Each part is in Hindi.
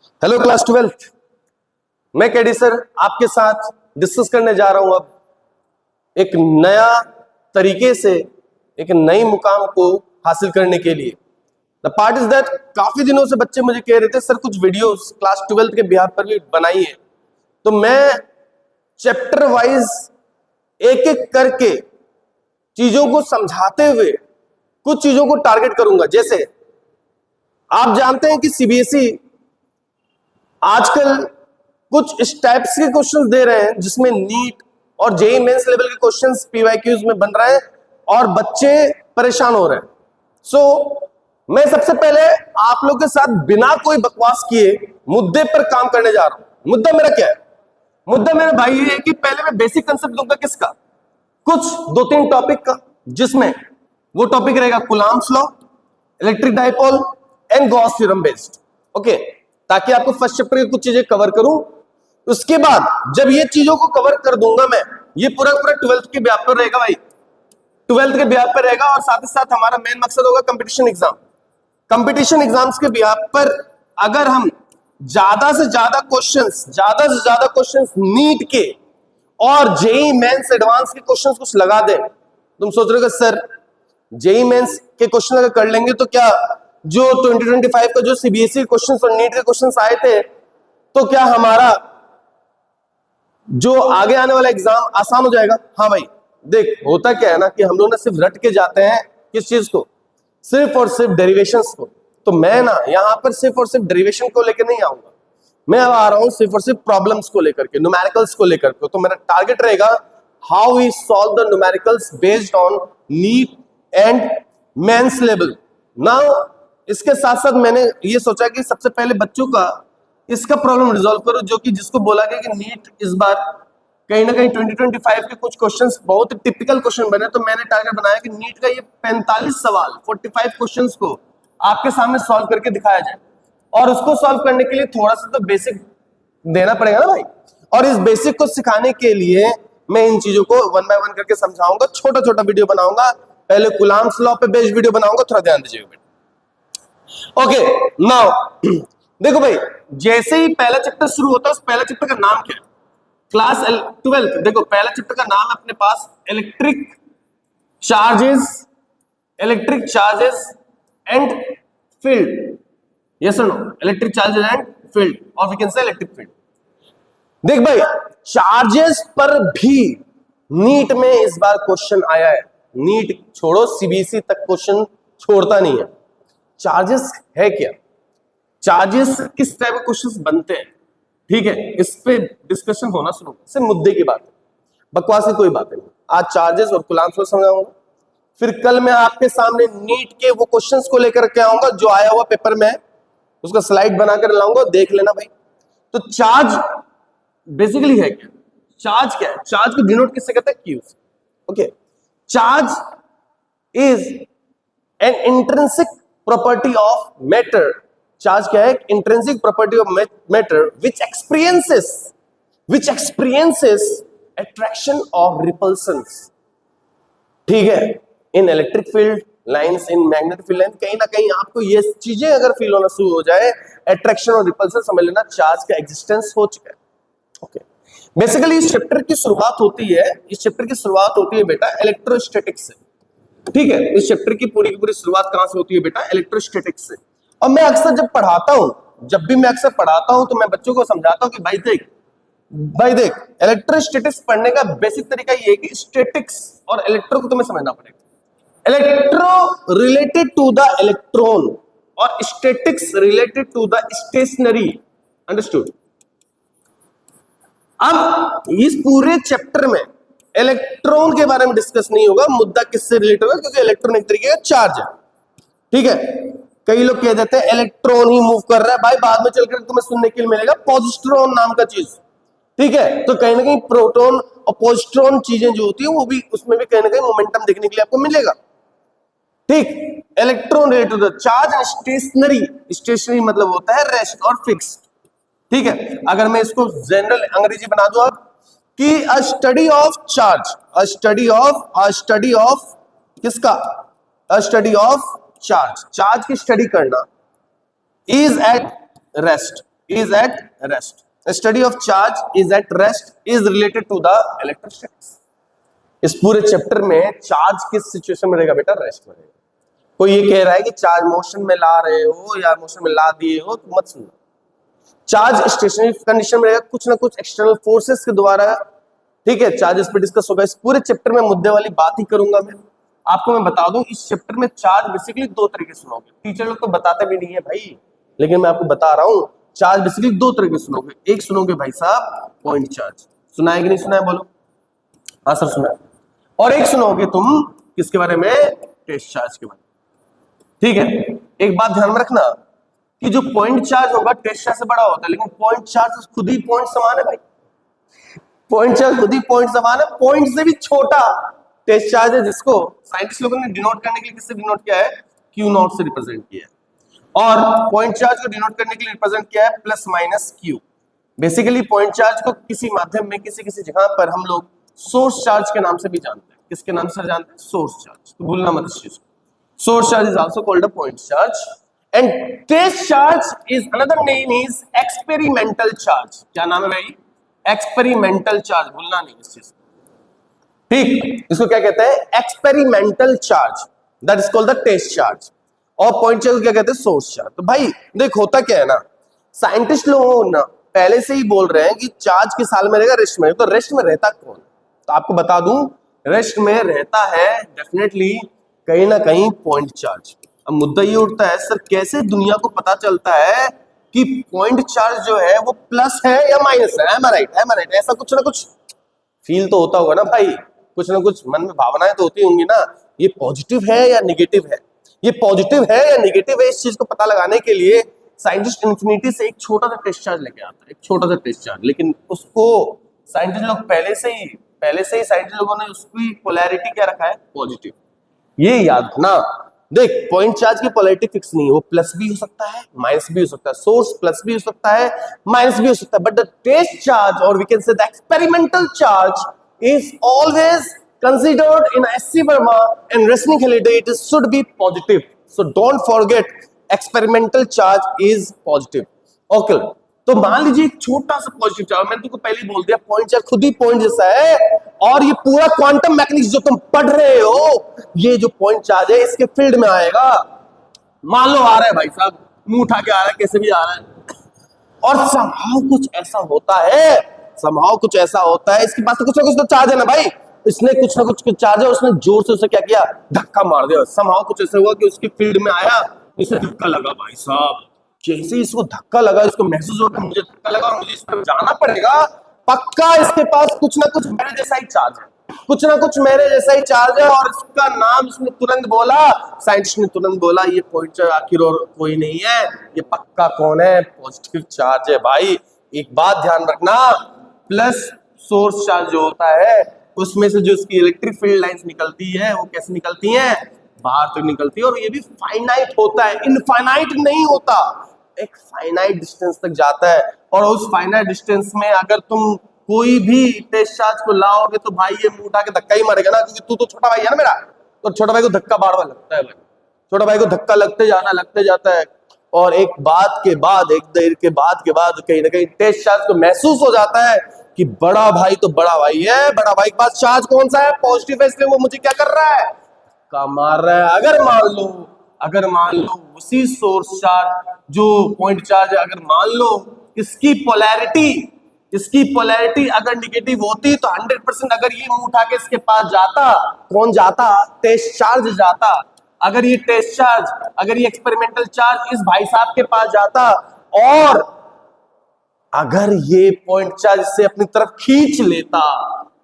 Hello class 12th। मैं केडी सर आपके साथ डिस्कस करने जा रहा हूं अब एक नया तरीके से एक नई मुकाम को हासिल करने के लिए। द पार्ट इज दैट काफी दिनों से बच्चे मुझे कह रहे थे सर कुछ वीडियोस क्लास 12th के बिहाफ पर भी बनाई है, तो मैं चैप्टर वाइज एक एक करके चीजों को समझाते हुए कुछ चीजों को टारगेट करूंगा। जैसे आप जानते हैं कि सीबीएसई आजकल कुछ इस टाइप्स के क्वेश्चंस दे रहे हैं जिसमें नीट और जेईई मेंस लेवल के क्वेश्चंस पीवाईक्यूज में बन रहे हैं और बच्चे परेशान हो रहे हैं। सो मैं सबसे पहले आप लोग के साथ बिना कोई बकवास किए मुद्दे पर काम करने जा रहा हूं। मुद्दा मेरा क्या है? मुद्दा मेरा भाई ये है कि पहले मैं बेसिक कंसेप्ट दूंगा किसका, कुछ 2-3 टॉपिक का, जिसमें वो टॉपिक रहेगा Coulomb's law, electric dipole and Gauss theorem based. Okay, ताकि आपको फर्स्ट चैप्टर की कुछ चीजें कवर करूं। उसके बाद जब ये चीजों को कवर कर दूंगा मैं, ये पूरा 12th के ब्याह पर रहेगा भाई, 12th के ब्याह पर रहेगा। और साथ ही साथ हमारा मेन मकसद होगा कंपटीशन एग्जाम। कंपटीशन एग्जाम्स के ब्याह पर अगर हम ज्यादा से ज्यादा क्वेश्चंस नीट के और जेईई मेंस एडवांस के क्वेश्चंस कुछ लगा दें। तुम सोच रहे हो सर जेईई मेंस के क्वेश्चन अगर कर लेंगे तो क्या जो 2025 का जो सीबीएसई क्वेश्चंस और नीट के क्वेश्चंस आए थे तो क्या हमारा जो आगे आने वाला एग्जाम आसान हो जाएगा? हाँ भाई, देख होता क्या है ना कि हम लोग ना सिर्फ रट के जाते हैं किस चीज को, सिर्फ और सिर्फ डेरिवेशंस को। तो मैं ना यहां पर सिर्फ और सिर्फ डेरिवेशन को लेकर नहीं आऊंगा, मैं अब आ रहा हूं सिर्फ और सिर्फ प्रॉब्लम्स को लेकर के, न्यूमेरिकल्स को लेकर के। तो मेरा टारगेट रहेगा how we solve the numericals based on NEET and mains level. Now इसके साथ साथ मैंने ये सोचा कि सबसे पहले बच्चों का इसका प्रॉब्लम रिजॉल्व करो, जो कि जिसको बोला गया कि नीट इस बार कहीं ना कहीं 2025 के कुछ क्वेश्चंस बहुत टिपिकल क्वेश्चन बने। तो मैंने टारगेट बनाया कि नीट का ये 45 सवाल 45 क्वेश्चंस को आपके सामने सॉल्व करके दिखाया जाए। और उसको सॉल्व करने के लिए थोड़ा सा तो बेसिक देना पड़ेगा ना भाई। और इस बेसिक को सिखाने के लिए मैं इन चीजों को 1 बाय 1 करके समझाऊंगा, छोटा छोटा वीडियो बनाऊंगा। पहले कूलॉम्स लॉ पे बेस्ड वीडियो बनाऊंगा, थोड़ा ध्यान दीजिएगा बेटा। ओके, नाउ देखो भाई, जैसे ही पहला चैप्टर शुरू होता है उस पहला चैप्टर का नाम क्या है? Class 12th। देखो पहला चैप्टर का नाम है अपने पास electric charges and field. Yes और no? Electric charges and field, और we can say electric field. देख भाई, चार्जेस पर भी नीट में इस बार क्वेश्चन आया है। नीट छोड़ो, सीबीएसई तक क्वेश्चन छोड़ता नहीं है। चार्जेस है क्या, चार्जेस किस टाइप के क्वेश्चंस बनते हैं, ठीक है, इस पे डिस्कशन होना शुरू। सिर्फ मुद्दे की बात है, बकवास की कोई बात नहीं। आज चार्जेस और कूलॉम्स को समझाऊंगा, फिर कल मैं आपके सामने नीट के वो क्वेश्चंस को लेकर के आऊंगा जो आया हुआ पेपर में, उसका स्लाइड बनाकर लाऊंगा, देख लेना भाई। तो चार्ज बेसिकली है क्या? चार्ज क्या है? चार्ज को डिनोट किससे कहते हैं? क्यू से। Okay, charge is an intrinsic property of matter. Charge क्या है? Intrinsic property of matter which experiences attraction or repulsions। ठीक है, इन electric field lines, in magnetic field line, कहीं ना कहीं आपको ये चीजें अगर फील होना शुरू हो जाए, अट्रैक्शन और रिपल्सन, समझ लेना चार्ज का एग्जिस्टेंस हो चुका है। ओके, बेसिकली इस चैप्टर की शुरुआत होती है बेटा इलेक्ट्रोस्टैटिक्स से। ठीक है, इस चैप्टर की पूरी शुरुआत कहां से होती है बेटा? इलेक्ट्रोस्टैटिक्स से। और मैं अक्सर जब मैं अक्सर पढ़ाता हूं तो मैं बच्चों को समझाता हूं कि भाई देख इलेक्ट्रोस्टैटिक्स पढ़ने का बेसिक तरीका ये है कि स्टैटिक्स और इलेक्ट्रो को तुम्हें समझना पड़ेगा। Electro related to the electron और statics related to the stationary. Understood? अब इस पूरे चैप्टर में इलेक्ट्रॉन के बारे में डिस्कस नहीं होगा। मुद्दा किससे रिलेटेड होगा? क्योंकि इलेक्ट्रॉन एक तरीके का चार्ज है। ठीक है, कई लोग कह देते हैं इलेक्ट्रॉन ही मूव कर रहा है। भाई बाद में चलकर तुम्हें सुनने के लिए मिलेगा पॉजिट्रॉन नाम का चीज। ठीक है, तो कहीं ना कहीं प्रोटॉन और पॉजिट्रॉन चीजें जो होती है वो भी, उसमें भी कहीं ना कहीं मोमेंटम देखने के लिए आपको मिलेगा। ठीक, electron related to the charge and stationary मतलब होता है रेस्ट और फिक्स। ठीक है, अगर मैं इसको जनरल अंग्रेजी बना दूं अब कि अ study of charge, a study of किसका? अ स्टडी ऑफ चार्ज की स्टडी करना is at rest. is at rest. A study of charge is at rest is related to the electrostatics. इस पूरे चैप्टर में चार्ज किस सिचुएशन में रहेगा बेटा? रेस्ट में रहेगा। कोई ये कह रहा है कि चार्ज मोशन में ला रहे हो या मोशन में ला दिए हो तो मत सुनना। चार्ज स्टेशनरी कंडीशन में रहेगा, कुछ ना कुछ एक्सटर्नल फोर्सेस के द्वारा, ठीक है। चार्ज इस पर डिस्कस होगा। इस पूरे चैप्टर में मुद्दे वाली बात ही करूंगा मैं। आपको मैं बता दूं, इस चैप्टर में चार्ज बेसिकली दो तरीके से सुनोगे। टीचर लोग तो बताते भी नहीं है भाई, लेकिन मैं आपको बता रहा हूं, चार्ज बेसिकली दो तरीके से सुनोगे। एक सुनोगे भाई साहब पॉइंट चार्ज, सुना है कि नहीं सुना है? बोलो। हाँ सर सुना है। और एक सुनोगे तुम किसके बारे में? टेस्ट चार्ज के बारे में, ठीक है। एक बात ध्यान में रखना कि जो पॉइंट चार्ज होगा टेस्ट चार्ज से बड़ा होता है, लेकिन पॉइंट चार्ज खुद ही पॉइंट समान है भाई। पॉइंट चार्ज खुद ही पॉइंट समान है, पॉइंट से भी छोटा टेस्ट चार्ज है, जिसको साइंटिस्ट लोगों ने डिनोट करने के लिए किससे डिनोट किया है? क्यू नॉट से रिप्रेजेंट किया है। और पॉइंट चार्ज को डिनोट करने के लिए रिप्रेजेंट किया है plus minus Q. Basically point charge को किसी माध्यम में किसी किसी जगह पर हम लोग सोर्स चार्ज के नाम से भी जानते हैं। किसके नाम से जानते हैं? Source charge. तो भूलना मत इस चीज को। Source charge is also called a point charge and test charge is another name is experimental charge. क्या नाम है भाई? Experimental charge. भूलना नहीं इस चीज को, ठीक। इसको क्या कहते हैं? Experimental charge, that is called the test charge. और पॉइंट चार्ज क्या कहते हैं? Source charge. तो भाई देख, होता क्या है ना, साइंटिस्ट लोग ना पहले से ही बोल रहे हैं कि चार्ज किस हाल में रहेगा? रेस्ट में। तो रेस्ट में रहता कौन? तो आपको बता दूं, रेस्ट में रहता है डेफिनेटली कहीं ना कहीं पॉइंट चार्ज। अब मुद्दा ये उठता है, सर कैसे दुनिया को पता चलता है कि पॉइंट चार्ज जो है वो प्लस है या माइनस है? M I right? M I right? ऐसा कुछ ना कुछ फील तो होता होगा ना भाई, कुछ ना कुछ मन में भावनाएं तो होती होंगी ना। ये पॉजिटिव है या नेगेटिव है? ये पॉजिटिव है या नेगेटिव है? इस चीज को पता लगाने के लिए साइंटिस्ट इन्फिनिटी से एक छोटा सा टेस्ट चार्ज लेके आता है, एक छोटा सा टेस्ट चार्ज। लेकिन उसको साइंटिस्ट लोग पहले से ही साइंटिस्ट लोगों ने उसकी पोलैरिटी क्या रखा है? पॉजिटिव। ये याद रखना। देख, पॉइंट चार्ज की पोलैरिटी फिक्स नहीं है, वो प्लस भी हो सकता है माइनस भी हो सकता है, सोर्स प्लस भी हो सकता है माइनस भी हो सकता है, बट द टेस्ट चार्ज और we can say the experimental charge is always considered in SC Verma and Resnick Halliday it should be positive. So don't forget experimental charge is positive. Okay. तो मान लीजिए एक छोटा सा पॉजिटिव चार्ज, मैंने तुमको पहले ही बोल दिया पॉइंट चार्ज खुद ही पॉइंट जैसा है, और ये पूरा क्वांटम मैकेनिक्स जो तुम पढ़ रहे हो, ये जो पॉइंट चार्ज है इसके फील्ड में आएगा। मान लो आ रहा है भाई साहब, मुंह उठा के आ रहा है, कैसे भी आ रहा है, और somehow कुछ ऐसा होता है, समहाउ कुछ ऐसा होता है, इसके पास तो कुछ ना कुछ तो चार्ज है ना भाई, इसने कुछ ना कुछ चार्ज है, उसने जोर से उसे क्या किया? धक्का मार दिया। समहाउ कुछ ऐसा हुआ कि उसकी फील्ड में आया, इसे धक्का लगा। भाई साहब जैसे इसको धक्का लगा, इसको महसूस होगा मुझे धक्का लगा और मुझे इस पर जाना पड़ेगा, पक्का इसके पास कुछ ना कुछ मेरे जैसा ही चार्ज है, कुछ ना कुछ मेरे जैसा ही चार्ज है। और इसका नाम इसने तुरंत बोला, साइंटिस्ट ने तुरंत बोला, ये पॉइंट चार्ज आखिर और कोई नहीं है, ये पक्का कौन है? पॉजिटिव चार्ज है। भाई एक बात ध्यान रखना, प्लस सोर्स चार्ज जो होता है उसमें से जो उसकी इलेक्ट्रिक फील्ड लाइंस निकलती है वो कैसे निकलती हैं? बाहर तक निकलती है, और ये भी फाइनाइट होता है, इनफाइनाइट नहीं होता, एक फाइनाइट डिस्टेंस तक जाता है। और उस फाइनाइट डिस्टेंस में अगर तुम कोई भी टेस्ट चार्ज को लाओगे तो भाई ये मुंह उठा के धक्का ही मारेगा ना, क्योंकि तू तो छोटा भाई है ना मेरा, तो छोटा भाई को धक्का बार बार लगता है भाई, छोटा भाई को धक्का लगते जाता है, और एक बात के बाद, एक देर के बाद कहीं ना कहीं टेस्ट चार्ज को महसूस हो जाता है कि बड़ा भाई तो बड़ा भाई है, बड़ा भाई के पास चार्ज कौन सा है? पॉजिटिव है, इसलिए वो मुझे क्या कर रहा है? धक्का मार रहा है। अगर मान लो उसी सोर्स चार्ज जो पॉइंट चार्ज है, अगर मान लो इसकी पोलैरिटी अगर निगेटिव होती तो 100% अगर ये मुंह उठा के इसके पास जाता, कौन जाता? टेस्ट चार्ज जाता। अगर ये टेस्ट चार्ज, अगर ये एक्सपेरिमेंटल चार्ज इस भाई साहब के पास जाता, और अगर ये पॉइंट चार्ज से अपनी तरफ खींच लेता,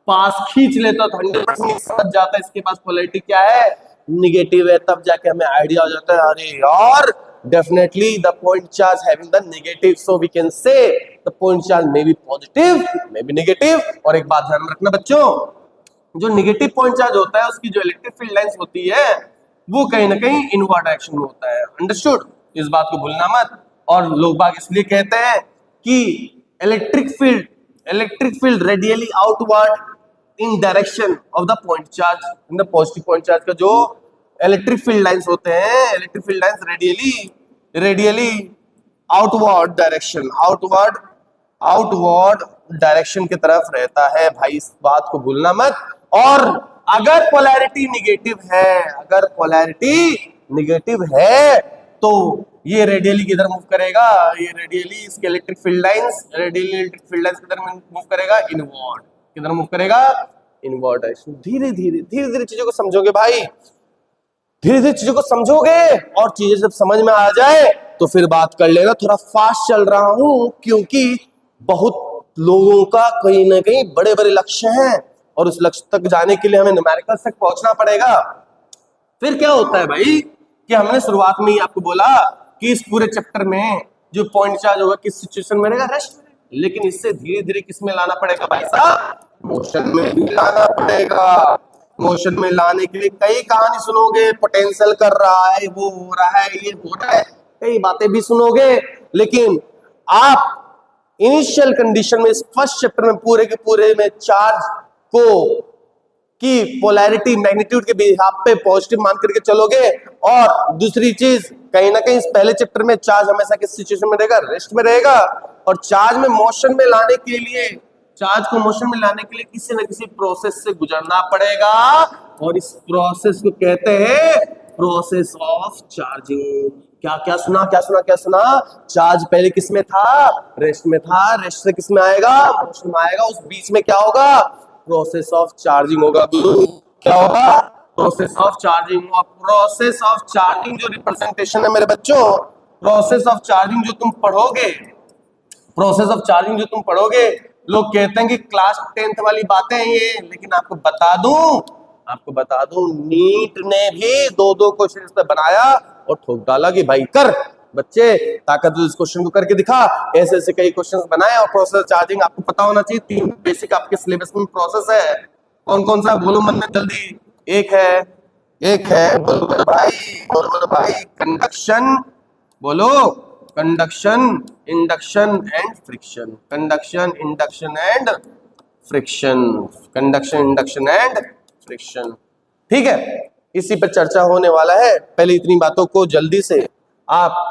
पास खींच लेता, तो 100% समझ जाता इसके पास पोलैरिटी क्या है? निगेटिव है। तब जाके हमें आइडिया हो जाता है, अरे यार definitely the point charge having the negative, so we can say the point charge may be positive may be negative. और एक बात ध्यान में रखना बच्चों, जो नेगेटिव पॉइंट चार्ज होता है उसकी जो इलेक्ट्रिक फील्ड लाइंस होती है वो कहीं ना कहीं इनवर्ट डायरेक्शन में होता है। अंडरस्टूड? इस बात को भूलना मत। और लोग बाग इसलिए कहते हैं कि electric field radially outward in direction of the point charge, in the positive point charge का जो इलेक्ट्रिक फील्ड लाइंस होते हैं, electric field lines radially outward direction, outward direction की तरफ रहता है भाई, इस बात को भूलना मत। और अगर पोलैरिटी निगेटिव है तो ये रेडियली किधर मूव करेगा, ये रेडियली इसके इलेक्ट्रिक फील्ड लाइंस किधर मूव करेगा, इनवर्ड। किधर मूव करेगा, इनवर्ड डायरेक्शन। धीरे धीरे चीजों को समझोगे भाई, धीरे धीरे चीजों को समझोगे और चीजें जब समझ में आ जाए तो फिर बात कर लेना। थोड़ा फास्ट चल रहा हूं क्योंकि बहुत लोगों का कहीं ना कहीं बड़े बड़े लक्ष्य हैं और उस लक्ष्य तक जाने के लिए हमें न्यूमेरिकल्स तक पहुंचना पड़ेगा। फिर क्या होता है भाई कि हमने शुरुआत में ही आपको बोला कि इस पूरे चैप्टर में जो पॉइंट चार्ज होगा किस सिचुएशन में रहेगा, रेस्ट में। लेकिन इससे धीरे धीरे किस में लाना पड़ेगा भाई साहब, मोशन में भी लाना पड़ेगा। मोशन में लाने के लिए कई कहानी सुनोगे, पोटेंशियल कर रहा है, वो हो रहा है, ये हो रहा है, कई बातें भी सुनोगे। लेकिन आप इनिशियल कंडीशन में इस फर्स्ट चैप्टर में पूरे के पूरे में चार्ज को की पोलैरिटी मैग्नीट्यूड के बिहाफ पे पॉजिटिव मान करके चलोगे। और दूसरी चीज कहीं ना कहीं इस पहले चैप्टर में चार्ज हमेशा किस सिचुएशन में रहेगा, रेस्ट में रहेगा। और चार्ज में मोशन में लाने के लिए, चार्ज को मोशन में लाने के लिए किसी न किसी प्रोसेस से गुजरना पड़ेगा और इस प्रोसेस को कहते हैं प्रोसेस ऑफ चार्जिंग। क्या सुना, चार्ज पहले किस में था, रेस्ट में था, रेस्ट से किस में आएगा, मोशन में आएगा, उस बीच में क्या होगा, प्रोसेस ऑफ चार्जिंग होगा। क्या होगा, प्रोसेस ऑफ चार्जिंग। और प्रोसेस ऑफ चार्जिंग जो रिप्रेजेंटेशन है मेरे बच्चों, प्रोसेस ऑफ चार्जिंग जो तुम पढ़ोगे, लोग कहते हैं कि क्लास 10th वाली बातें हैं ये, लेकिन आपको बता दूं नीट ने भी 2 क्वेश्चन इस पे बनाया और ठोक डाला कि भाई कर बच्चे, ताकत इस क्वेश्चन को करके दिखा। ऐसे कई क्वेश्चंस बनाए और प्रोसेस चार्जिंग आपको पता होना चाहिए। 3 बेसिक आपके सिलेबस में प्रोसेस है। कौन सा बोलो मन में जल्दी। एक है बोलो भाई कंडक्शन, बोलो conduction, induction and friction, conduction, induction and friction. ठीक है, इसी पर चर्चा होने वाला है। पहले इतनी बातों को जल्दी से आप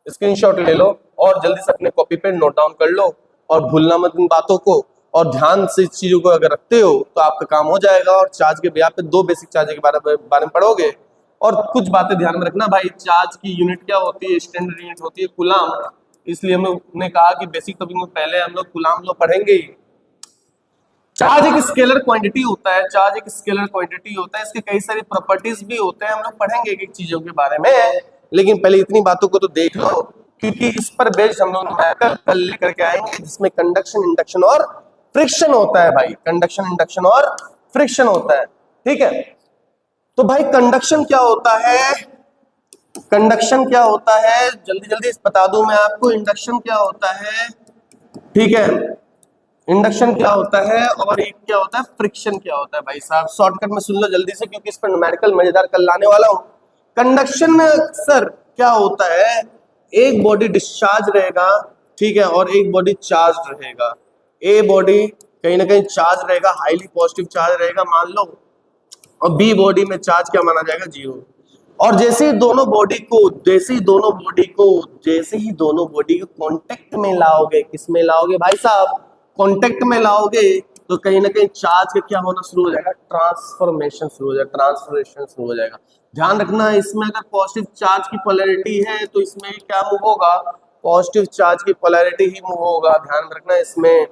स्क्रीनशॉट ले लो और जल्दी से अपने कॉपी पे नोट डाउन कर लो और भूलना मत इन बातों को। और ध्यान से इस चीजों को अगर रखते हो तो आपका काम हो जाएगा। और चार्ज के ब्याह पे 2 बेसिक चार्ज के बारे में पढ़ोगे। और कुछ बातें ध्यान में रखना भाई, चार्ज की यूनिट क्या होती है, स्टैंडर्ड यूनिट होती है कूलाम। इसलिए हमने कहा कि बेसिक टॉपिक में पहले हम लोग कूलाम लो पढ़ेंगे। चार्ज एक स्केलर क्वांटिटी होता है, इसके कई सारी प्रॉपर्टीज भी होते हैं, हम लोग पढ़ेंगे एक चीजों के बारे में। लेकिन पहले इतनी बातों को तो देख लो क्योंकि इस पर बेस्ड हम लोग कल लेकर के आएंगे, जिसमें कंडक्शन, इंडक्शन और फ्रिक्शन होता है भाई। कंडक्शन, इंडक्शन और फ्रिक्शन होता है। ठीक है, तो भाई कंडक्शन क्या होता है, जल्दी बता दूं मैं आपको। इंडक्शन क्या होता है, ठीक है, इंडक्शन क्या होता है और एक क्या होता है, फ्रिक्शन क्या होता है भाई साहब। शॉर्टकट में सुन लो जल्दी से क्योंकि इस पर न्यूमेरिकल मजेदार कल लाने वाला हूं। कंडक्शन में अक्सर क्या होता है, एक बॉडी डिस्चार्ज रहेगा, ठीक है, और एक बॉडी चार्ज रहेगा। ए बॉडी कहीं ना कहीं चार्ज रहेगा, हाईली पॉजिटिव चार्ज रहेगा मान लो, और बी बॉडी में चार्ज क्या माना जाएगा, 0। और जैसे ही दोनों बॉडी को कांटेक्ट में लाओगे, किस में लाओगे भाई साहब, कांटेक्ट में लाओगे, तो कहीं ना कहीं चार्ज का क्या होना शुरू हो जाएगा, ट्रांसफॉर्मेशन शुरू हो जाएगा। ध्यान रखना इसमें अगर पॉजिटिव चार्ज की पोलैरिटी है तो इसमें क्या मूव होगा, पॉजिटिव चार्ज की पोलैरिटी ही मूव होगा। ध्यान रखना इसमें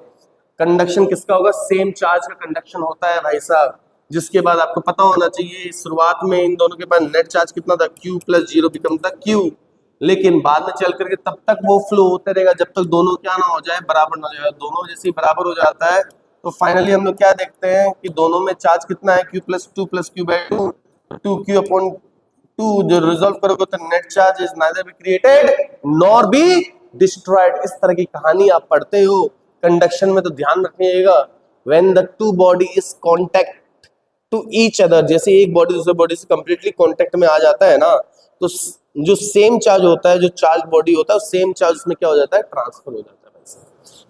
कंडक्शन किसका होगा, सेम चार्ज का कंडक्शन होता है भाई साहब। जिसके बाद आपको पता होना चाहिए शुरुआत में इन दोनों के पास नेट चार्ज कितना था, Q + 0 बिकम था Q। लेकिन बाद में चल करके तब तक वो फ्लो होते रहेगा जब तक दोनों क्या ना हो जाए, बराबर ना हो जाए। दोनों जैसे ही बराबर हो जाता है तो फाइनली हम लोग क्या देखते हैं कि दोनों में चार्ज कितना है, Q + 2 + Q/2, 2Q/2। जो रिजॉल्व करोगे तो net charge is neither be created nor be destroyed. इस तरह की कहानी आप पढ़ते हो कंडक्शन में, तो ध्यान रखिएगा when the two body is contact to each other, जैसे एक बॉडी दूसरे बॉडी से कंप्लीटली कांटेक्ट में आ जाता है ना, तो जो सेम चार्ज होता है, जो चार्ज बॉडी होता है, सेम चार्ज उसमें क्या हो जाता है, ट्रांसफर हो जाता है।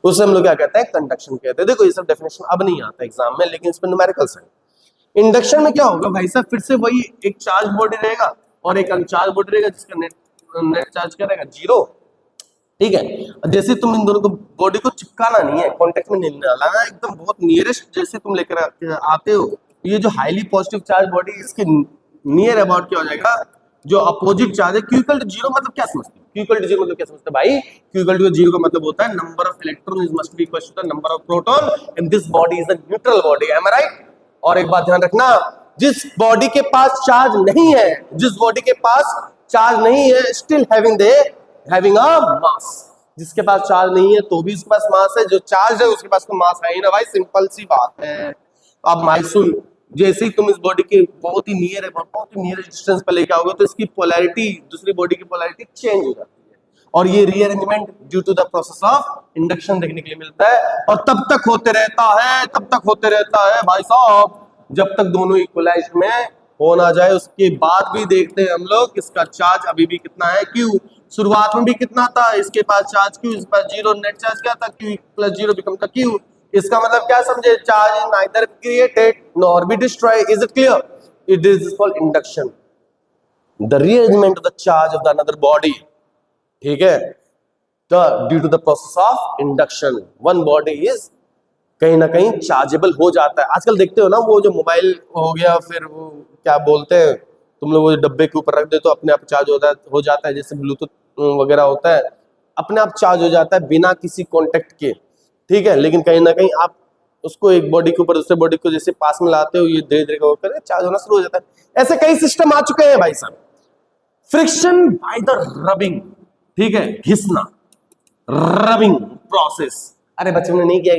उसे हम लोग क्या कहते हैं, कंडक्शन कहते हैं। देखो ये सब डेफिनेशन अब नहीं आता एग्जाम में, लेकिन इसमें न्यूमेरिकल्स है। इंडक्शन में क्या होगा भाई साहब, फिर से वही एक चार्ज बॉडी रहेगा और एक अनचार्ज बॉडी रहेगा जिसका नेट चार्ज क्या रहेगा, 0। ठीक है। जैसे तुम इन दोनों को बॉडी को चिपकाना नहीं है, कॉन्टेक्ट में नहीं डालना, एकदम बहुत नियरेस्ट जैसे तुम लेकर आते हो, ये जो हाईली पॉजिटिव चार्ज बॉडी इसके नियर अबाउट क्या हो जाएगा, जो अपोजिट चार्ज है, Q इक्वल टू 0 मतलब क्या समझते हो? Q इक्वल टू 0 मतलब क्या समझते हो भाई? Q इक्वल टू 0 का मतलब होता है number of electron must be equal to the number of proton and this body is a neutral body, am I right? और एक बात ध्यान रखना, जिस बॉडी के पास चार्ज नहीं है, जिस बॉडी के पास चार्ज नहीं है, स्टिल हैविंग अ मास, जिसके पास चार्ज नहीं है तो भी उसके पास मास है, जो चार्ज है उसके पास तो मास है ही ना भाई, सिंपल सी बात है। अब माइसुन, जैसे ही तुम इस बॉडी के बहुत ही नियर है, बहुत ही नियर डिस्टेंस पे लेके आओगे तो इसकी पोलैरिटी दूसरी बॉडी की पोलैरिटी चेंज हो जाती है, और ये rearrangement due to the process of induction देखने के लिए मिलता है, और तब तक होते रहता है भाई साहब जब तक दोनों इक्वलाइज में हो ना जाए। उसके बाद भी देखते हैं हम लोग इसका चार्ज अभी भी कितना है, Q शुरुआत में भी कितना था, इसके पास चार्ज Q, इसके पास 0, नेट चार्ज क्या था, Q plus 0 become the Q। इसका मतलब क्या समझे, charge is neither created nor be destroyed, is it clear? It is called induction, the rearrangement of the charge of the another body, ठीक है, due to the process of induction one body is कहीं ना कहीं चार्जेबल हो जाता है। आजकल देखते हो ना, वो जो मोबाइल हो गया, फिर वो क्या बोलते हैं, तुम लोग वो डब्बे के ऊपर रख दे तो अपने आप चार्ज हो जाता है, जैसे ब्लूटूथ वगैरह होता है, अपने आप चार्ज हो जाता है बिना किसी कांटेक्ट के, ठीक है। लेकिन कहीं ना कहीं आप उसको एक बॉडी के ऊपर दूसरे बॉडी को जैसे पास में लाते हो, ये धीरे धीरे होकर चार्ज होना शुरू हो जाता है। ऐसे कई सिस्टम आ चुके हैं भाई साहब। फ्रिक्शन बाय द रबिंग, ठीक है, घिसना, रबिंग प्रोसेस, अरे बच्चों ने नहीं किया,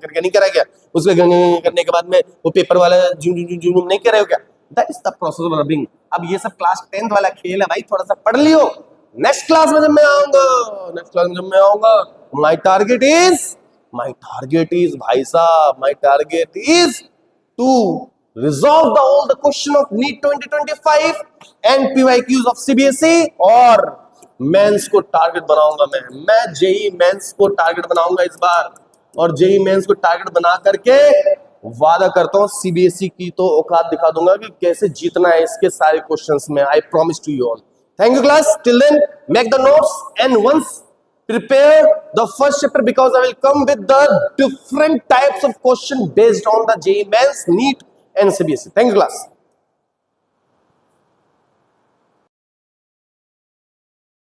करके नहीं करा क्या, उसके करने के बाद में वो पेपर वाला जूम नहीं कर रहे हो क्या, that is the process of rubbing. अब ये सब क्लास 10th वाला खेल है भाई, थोड़ा सा पढ़ लियो, नेक्स्ट क्लास में जब मैं आऊंगा, माय टारगेट इज भाई साहब, my target is to resolve the all the question of NEET 2025 and PYQs of CBSE, और मेंस को टारगेट बनाऊंगा मैं जेई मेंस को टारगेट बनाऊंगा इस बार, और जेई मेंस को टारगेट बना करके वादा करता हूं सीबीएसई की तो औकात दिखा दूंगा कि कैसे जीतना है इसके सारे क्वेश्चंस में। I promise to you all. Thank you class, till then make the notes and once prepare the first chapter because I will come with the different types of question based on the JEE Mains, NEET and CBSE. Thank you class.